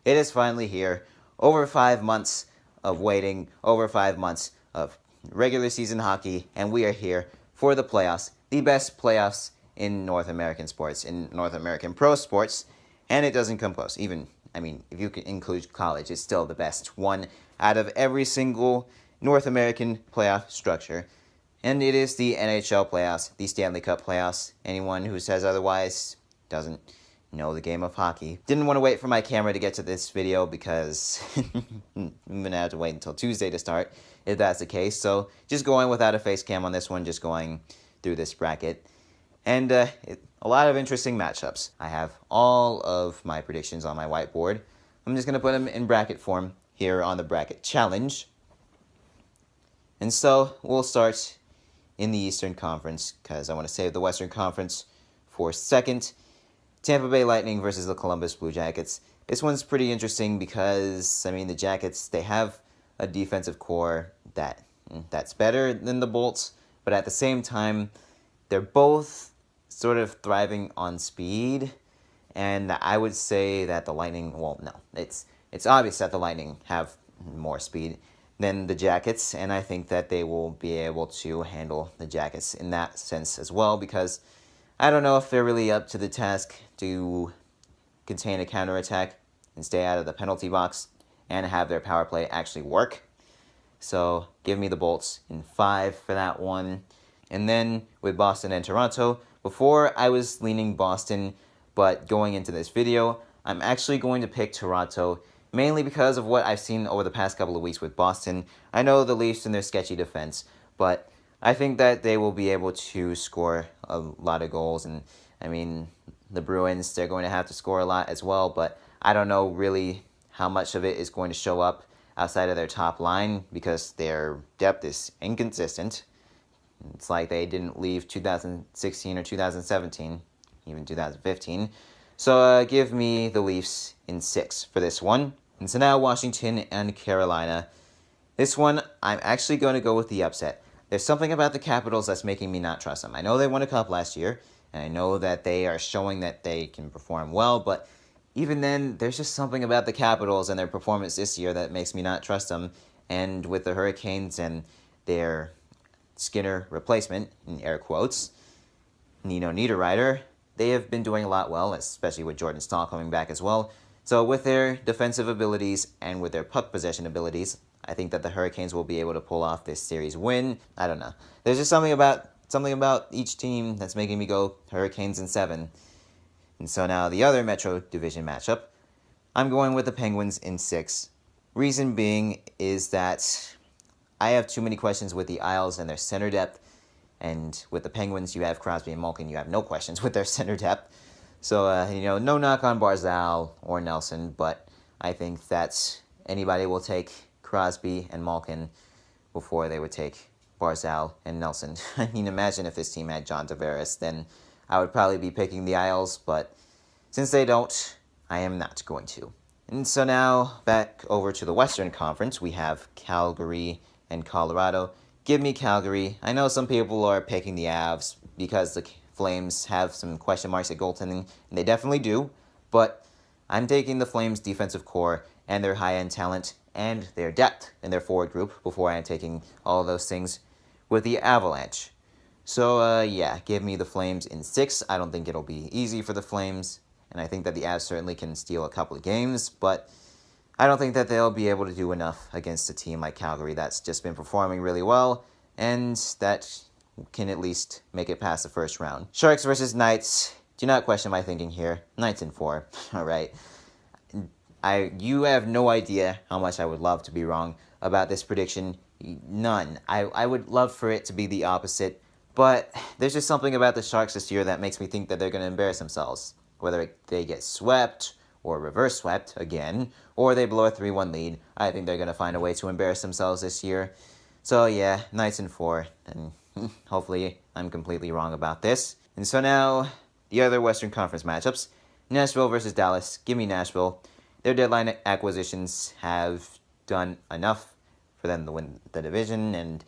It is finally here. Over 5 months of waiting, over 5 months of regular season hockey, and we are here for the playoffs, the best playoffs in North American sports, in North American pro sports, and it doesn't come close. Even, if you can include college, it's still the best one out of every single North American playoff structure. And it is the NHL playoffs, the Stanley Cup playoffs. Anyone who says otherwise doesn't know the game of hockey. Didn't want to wait for my camera to get to this video because I'm going to have to wait until Tuesday to start if that's the case. So just going without a face cam on this one, just going through this bracket. And a lot of interesting matchups. I have all of my predictions on my whiteboard. I'm just going to put them in bracket form here on the bracket challenge. And so we'll start in the Eastern Conference because I want to save the Western Conference for second. Tampa Bay Lightning versus the Columbus Blue Jackets. This one's pretty interesting because, the Jackets, they have a defensive core that's better than the Bolts, but at the same time, they're both sort of thriving on speed, and I would say that the Lightning, it's obvious that the Lightning have more speed than the Jackets, and I think that they will be able to handle the Jackets in that sense as well, because I don't know if they're really up to the task to contain a counterattack and stay out of the penalty box and have their power play actually work. So give me the Bolts in 5 for that one. And then with Boston and Toronto, before I was leaning Boston, but going into this video, I'm actually going to pick Toronto, mainly because of what I've seen over the past couple of weeks with Boston. I know the Leafs and their sketchy defense, but I think that they will be able to score a lot of goals. And, the Bruins, they're going to have to score a lot as well, but I don't know really how much of it is going to show up outside of their top line because their depth is inconsistent. It's like they didn't leave 2016 or 2017, even 2015. So give me the Leafs in 6 for this one. And so now Washington and Carolina. This one, I'm actually going to go with the upset. There's something about the Capitals that's making me not trust them. I know they won a cup last year, and I know that they are showing that they can perform well, but even then, there's just something about the Capitals and their performance this year that makes me not trust them. And with the Hurricanes and their Skinner replacement, in air quotes, Nino Niederreiter, they have been doing a lot well, especially with Jordan Staal coming back as well. So with their defensive abilities and with their puck possession abilities, I think that the Hurricanes will be able to pull off this series win. I don't know. There's just something about each team that's making me go Hurricanes in 7. And so now the other Metro Division matchup, I'm going with the Penguins in 6. Reason being is that I have too many questions with the Isles and their center depth. And with the Penguins, you have Crosby and Malkin. You have no questions with their center depth. So, no knock on Barzal or Nelson, but I think that anybody will take Crosby and Malkin before they would take Barzal and Nelson. Imagine if this team had John Tavares, then I would probably be picking the Isles, but since they don't, I am not going to. And so now, back over to the Western Conference, we have Calgary and Colorado. Give me Calgary. I know some people are picking the Avs because the Flames have some question marks at goaltending, and they definitely do, but I'm taking the Flames' defensive core and their high-end talent and their depth in their forward group before I am taking all of those things with the Avalanche. So, give me the Flames in 6. I don't think it'll be easy for the Flames, and I think that the Avs certainly can steal a couple of games, but I don't think that they'll be able to do enough against a team like Calgary that's just been performing really well, and that can at least make it past the first round. Sharks versus Knights. Do not question my thinking here. Knights in 4. All right. You have no idea how much I would love to be wrong about this prediction. None. I would love for it to be the opposite, but there's just something about the Sharks this year that makes me think that they're going to embarrass themselves. Whether they get swept or reverse swept again, or they blow a 3-1 lead, I think they're going to find a way to embarrass themselves this year. So yeah, Knights in 4, and hopefully I'm completely wrong about this. And so now, the other Western Conference matchups. Nashville versus Dallas. Give me Nashville. Their deadline acquisitions have done enough for them to win the division, and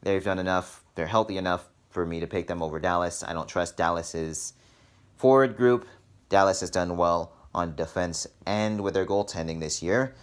they've done enough, they're healthy enough for me to pick them over Dallas. I don't trust Dallas's forward group. Dallas has done well on defense and with their goaltending this year.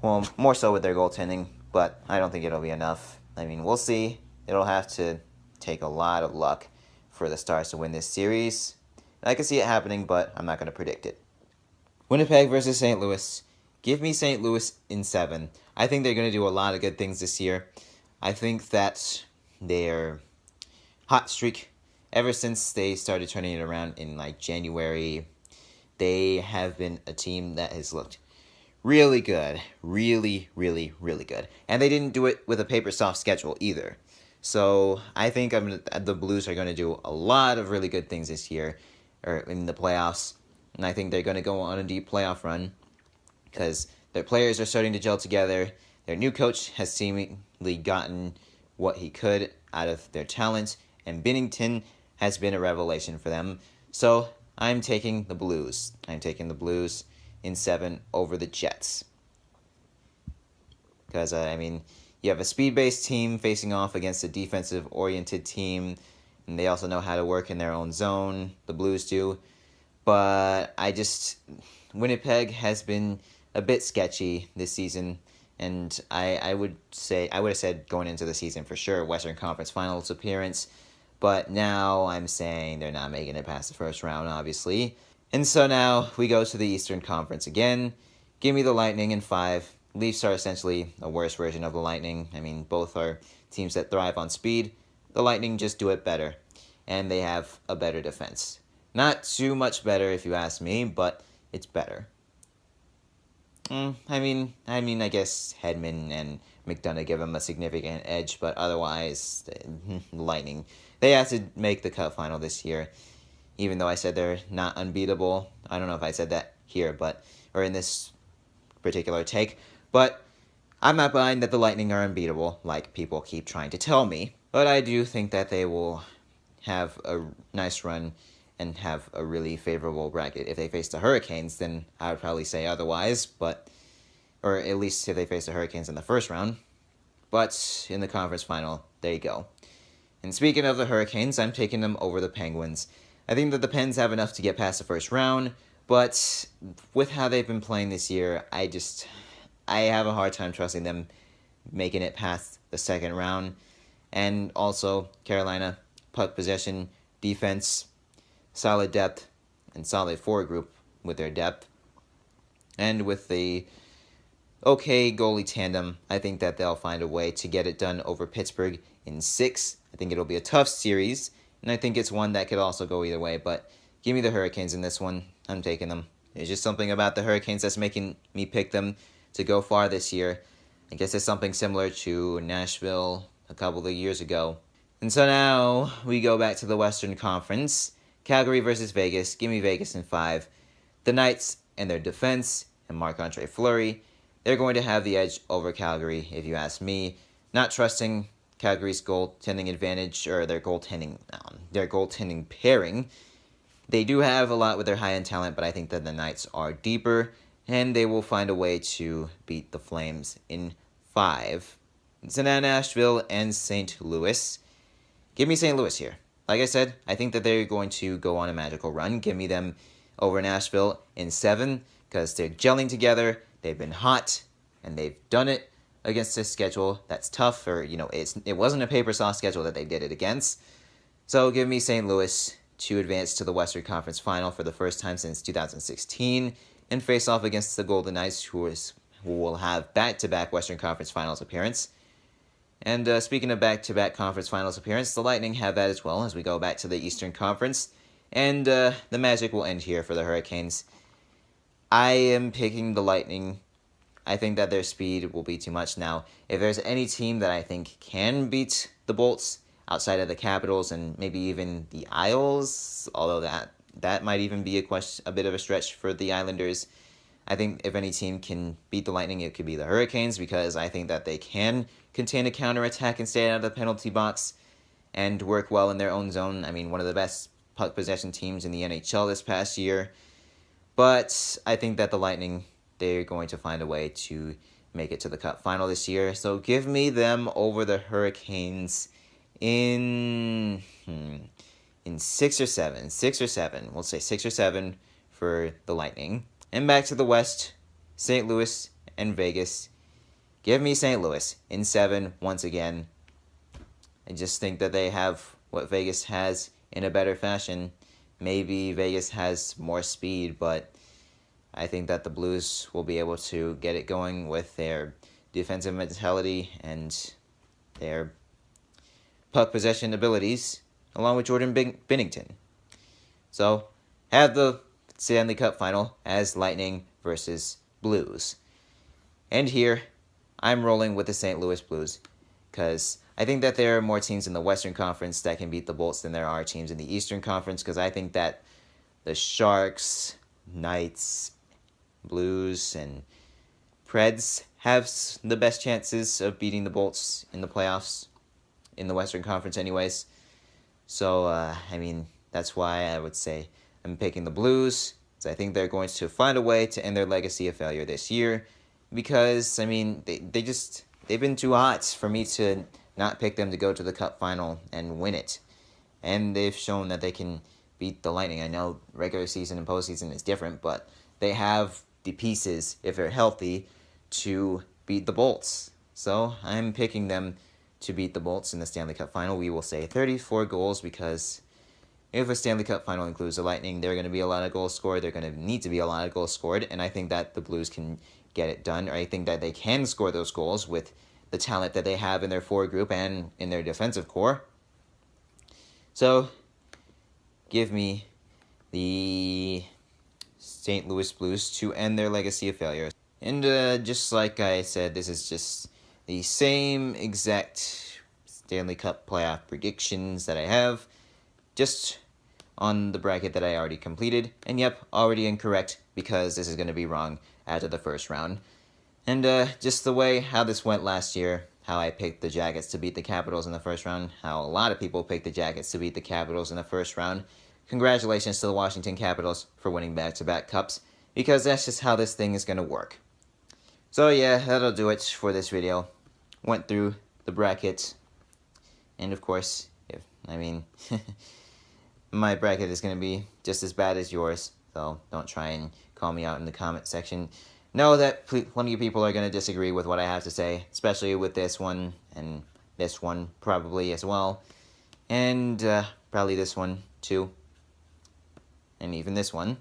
Well, more so with their goaltending, but I don't think it'll be enough. I mean, we'll see. It'll have to take a lot of luck for the Stars to win this series. I can see it happening, but I'm not going to predict it. Winnipeg versus St. Louis. Give me St. Louis in 7. I think they're going to do a lot of good things this year. I think that their hot streak, ever since they started turning it around in like January, they have been a team that has looked really good. Really, really, really good. And they didn't do it with a paper soft schedule either. So I think the Blues are going to do a lot of really good things this year, or in the playoffs. And I think they're going to go on a deep playoff run because their players are starting to gel together. Their new coach has seemingly gotten what he could out of their talent, and Binnington has been a revelation for them. So I'm taking the Blues. I'm taking the Blues in 7 over the Jets. Because, you have a speed-based team facing off against a defensive-oriented team, and they also know how to work in their own zone. The Blues do. But Winnipeg has been a bit sketchy this season, and I would have said going into the season for sure, Western Conference Finals appearance, but now I'm saying they're not making it past the first round, obviously. And so now we go to the Eastern Conference again. Give me the Lightning in 5. Leafs are essentially a worse version of the Lightning. I mean, both are teams that thrive on speed. The Lightning just do it better, and they have a better defense. Not too much better if you ask me, but it's better. I guess Hedman and McDonough give them a significant edge, but otherwise, Lightning, they have to make the Cup final this year. Even though I said they're not unbeatable. I don't know if I said that here, or in this particular take, but I'm not buying that the Lightning are unbeatable, like people keep trying to tell me. But I do think that they will have a nice run and have a really favorable bracket. If they face the Hurricanes, then I would probably say otherwise, or at least if they face the Hurricanes in the first round. But in the conference final, there you go. And speaking of the Hurricanes, I'm taking them over the Penguins. I think that the Pens have enough to get past the first round, but with how they've been playing this year, I have a hard time trusting them making it past the second round. And also, Carolina, puck possession, defense, solid depth, and solid forward group with their depth. And with the okay goalie tandem, I think that they'll find a way to get it done over Pittsburgh in 6. I think it'll be a tough series, and I think it's one that could also go either way, but give me the Hurricanes in this one. I'm taking them. There's just something about the Hurricanes that's making me pick them to go far this year. I guess it's something similar to Nashville a couple of years ago. And so now we go back to the Western Conference. Calgary versus Vegas. Give me Vegas in 5. The Knights and their defense and Marc-Andre Fleury, they're going to have the edge over Calgary, if you ask me. Not trusting Calgary's goaltending advantage, or their goaltending pairing. They do have a lot with their high-end talent, but I think that the Knights are deeper, and they will find a way to beat the Flames in 5. So now Nashville and St. Louis. Give me St. Louis here. Like I said, I think that they're going to go on a magical run. Give me them over Nashville in 7, because they're gelling together, they've been hot, and they've done it against a schedule that's tough, or, it wasn't a paper soft schedule that they did it against. So give me St. Louis to advance to the Western Conference Final for the first time since 2016, and face off against the Golden Knights, who will have back-to-back Western Conference Finals appearance. And speaking of back-to-back conference finals appearance, the Lightning have that as well as we go back to the Eastern Conference. And the magic will end here for the Hurricanes. I am picking the Lightning. I think that their speed will be too much. Now, if there's any team that I think can beat the Bolts outside of the Capitals and maybe even the Isles, although that might even be a bit of a stretch for the Islanders, I think if any team can beat the Lightning, it could be the Hurricanes, because I think that they can contain a counterattack and stay out of the penalty box and work well in their own zone. I mean, one of the best puck possession teams in the NHL this past year. But I think that the Lightning, they're going to find a way to make it to the Cup final this year. So give me them over the Hurricanes in 6 or 7. 6 or 7. We'll say 6 or 7 for the Lightning. And back to the West, St. Louis and Vegas. Give me St. Louis in 7 once again. I just think that they have what Vegas has in a better fashion. Maybe Vegas has more speed, but I think that the Blues will be able to get it going with their defensive mentality and their puck possession abilities, along with Jordan Binnington. So, have the Stanley Cup final as Lightning versus Blues. And here, I'm rolling with the St. Louis Blues, because I think that there are more teams in the Western Conference that can beat the Bolts than there are teams in the Eastern Conference, because I think that the Sharks, Knights, Blues, and Preds have the best chances of beating the Bolts in the playoffs, in the Western Conference anyways. So, I mean, that's why I would say I'm picking the Blues, because I think they're going to find a way to end their legacy of failure this year, because, I mean, they've been too hot for me to not pick them to go to the Cup final and win it. And they've shown that they can beat the Lightning. I know regular season and postseason is different, but they have the pieces, if they're healthy, to beat the Bolts. So I'm picking them to beat the Bolts in the Stanley Cup final. We will say 34 goals, because if a Stanley Cup final includes the Lightning, there are going to be a lot of goals scored. There are going to need to be a lot of goals scored, and I think that the Blues can get it done. Or I think that they can score those goals with the talent that they have in their forward group and in their defensive core. So, give me the St. Louis Blues to end their legacy of failure. And just like I said, this is just the same exact Stanley Cup playoff predictions that I have, just on the bracket that I already completed. And yep, already incorrect, because this is going to be wrong after the first round. And just the way how this went last year, how I picked the Jackets to beat the Capitals in the first round, how a lot of people picked the Jackets to beat the Capitals in the first round. Congratulations to the Washington Capitals for winning back-to-back cups, because that's just how this thing is going to work. So yeah, that'll do it for this video. Went through the bracket, and of course, my bracket is going to be just as bad as yours, so don't try and call me out in the comment section. Know that plenty of people are going to disagree with what I have to say, especially with this one, and this one probably as well, and probably this one too, and even this one.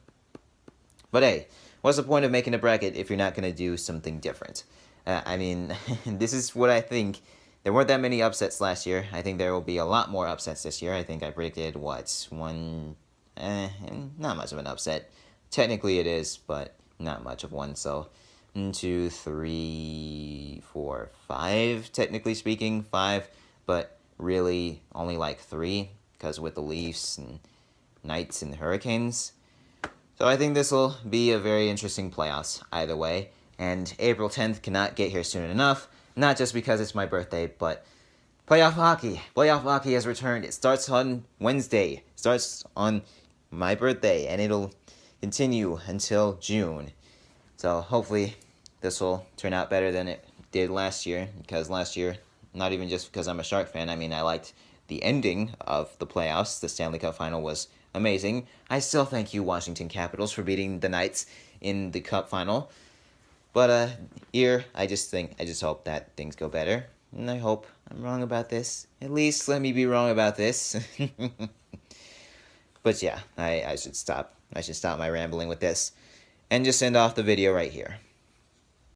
But hey, what's the point of making a bracket if you're not going to do something different? I mean, this is what I think. There weren't that many upsets last year. I think there will be a lot more upsets this year. I think I predicted, not much of an upset. Technically it is, but not much of one. So 1, 2, 3, 4, 5, technically speaking, 5, but really only like 3, because with the Leafs and Knights and Hurricanes. So I think this will be a very interesting playoffs either way, and April 10th cannot get here soon enough, not just because it's my birthday, but playoff hockey has returned. It starts on Wednesday, it starts on my birthday, and it'll continue until June. So hopefully this will turn out better than it did last year, because last year, not even just because I'm a Shark fan, I mean, I liked the ending of the playoffs. The Stanley Cup final was amazing. I still thank you, Washington Capitals, for beating the Knights in the Cup final. But here, I just hope that things go better, and I hope I'm wrong about this. At least let me be wrong about this. But yeah, I should stop. I should stop my rambling with this, and just end off the video right here.